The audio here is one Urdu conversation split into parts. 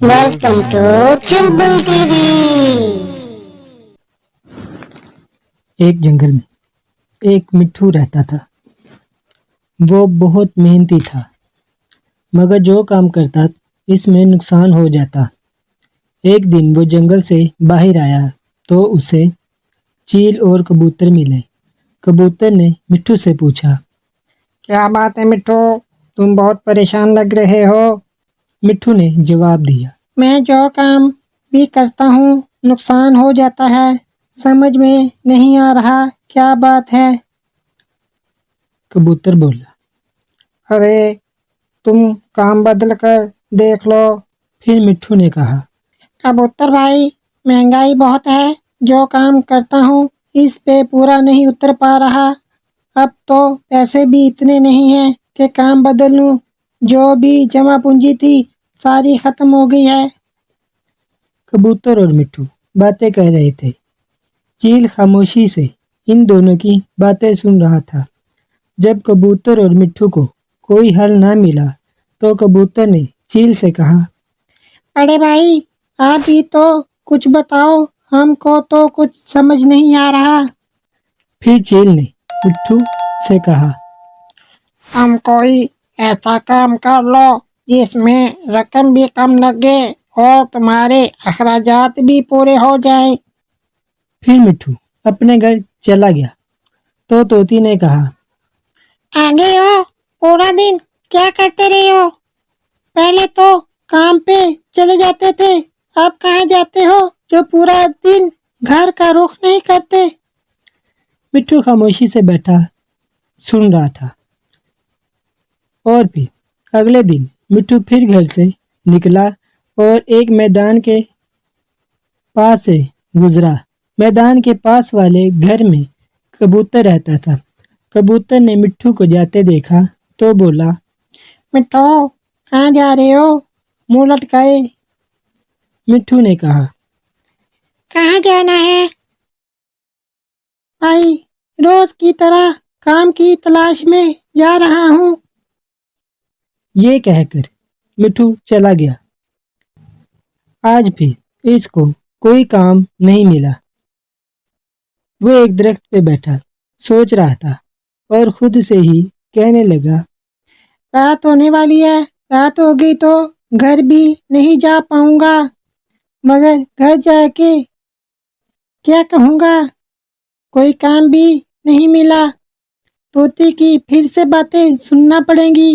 Welcome to Chambal T V. ایک جنگل میں ایک مٹھو رہتا تھا۔ وہ بہت محنتی تھا، مگر جو کام کرتا اس میں نقصان ہو جاتا۔ ایک دن وہ جنگل سے باہر آیا تو اسے چیل اور کبوتر ملے۔ کبوتر نے مٹھو سے پوچھا، کیا بات ہے مٹھو، تم بہت پریشان لگ رہے ہو۔ مٹھو نے جواب دیا، میں جو کام بھی کرتا ہوں نقصان ہو جاتا ہے، سمجھ میں نہیں آ رہا کیا بات ہے۔ کبوتر بولا، ارے تم کام بدل کر دیکھ لو۔ پھر مٹھو نے کہا، کبوتر بھائی، مہنگائی بہت ہے، جو کام کرتا ہوں اس پہ پورا نہیں اتر پا رہا۔ اب تو پیسے بھی اتنے نہیں ہیں کہ کام بدل لوں، جو بھی جمع پونجی تھی ساری ختم ہو گئی ہے۔ کبوتر اور مٹھو باتیں کہہ رہے تھے۔ چیل خاموشی سے ان دونوں کی باتیں سن رہا تھا۔ جب کبوتر اور مٹھو کو کوئی حل نہ ملا تو کبوتر نے چیل سے کہا، بڑے بھائی آپ ہی تو کچھ بتاؤ، ہم کو تو کچھ سمجھ نہیں آ رہا۔ پھر چیل نے مٹھو سے کہا، ہم کوئی ایسا کام کر لو جس میں رقم بھی کم لگے اور تمہارے اخراجات بھی پورے ہو جائیں۔ پھر مٹھو اپنے گھر چلا گیا تو طوطی نے کہا، آگے ہو، پورا دن کیا کرتے رہے ہو؟ پہلے تو کام پہ چلے جاتے تھے، اب کہاں جاتے ہو جو پورا دن گھر کا رخ نہیں کرتے؟ مٹھو خاموشی سے بیٹھا سن رہا تھا۔ اور پھر اگلے دن مٹھو پھر گھر سے نکلا اور ایک میدان کے پاس سے گزرا۔ میدان کے پاس والے گھر میں کبوتر رہتا تھا۔ کبوتر نے مٹھو کو جاتے دیکھا تو بولا، مٹھو کہاں جا رہے ہو، منہ لٹکائے؟ مٹھو نے کہا، کہاں جانا ہے بھائی، روز کی طرح کام کی تلاش میں جا رہا ہوں۔ یہ کہہ کر مٹھو چلا گیا۔ آج بھی اس کو کوئی کام نہیں ملا۔ وہ ایک درخت پہ بیٹھا سوچ رہا تھا اور خود سے ہی کہنے لگا، رات ہونے والی ہے، رات ہو گئی تو گھر بھی نہیں جا پاؤں گا، مگر گھر جا کے کیا کہوں گا، کوئی کام بھی نہیں ملا، طوطی کی پھر سے باتیں سننا پڑیں گی،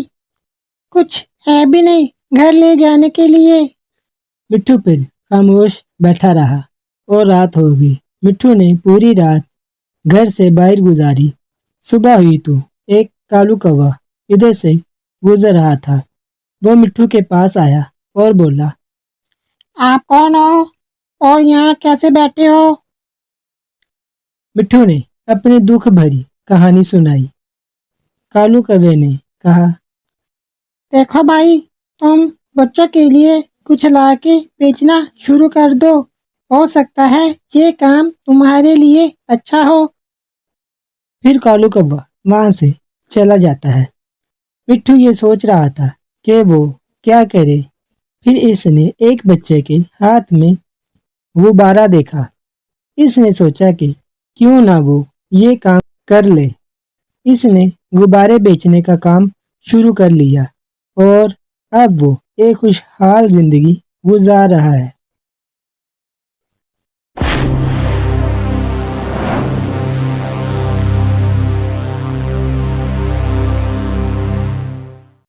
کچھ ہے بھی نہیں گھر لے جانے کے لیے۔ مٹھو پھر خاموش بیٹھا رہا اور رات ہو گئی۔ مٹھو نے پوری رات گھر سے باہر گزاری۔ صبح ہوئی تو ایک کالو کوا ادھر سے گزر رہا تھا۔ وہ مٹھو کے پاس آیا اور بولا، آپ کون ہو اور یہاں کیسے بیٹھے ہو؟ مٹھو نے اپنی دکھ بھری کہانی سنائی۔ کالو کوے نے کہا، دیکھو بھائی، تم بچوں کے لیے کچھ لا کے بیچنا شروع کر دو، ہو سکتا ہے یہ کام تمہارے لیے اچھا ہو۔ پھر کالو کوا وہاں سے چلا جاتا ہے۔ مٹھو یہ سوچ رہا تھا کہ وہ کیا کرے۔ پھر اس نے ایک بچے کے ہاتھ میں غبارہ دیکھا۔ اس نے سوچا کہ کیوں نہ وہ یہ کام کر لے۔ اس نے غبارے بیچنے کا کام شروع کر لیا اور اب وہ ایک خوشحال زندگی گزار رہا ہے۔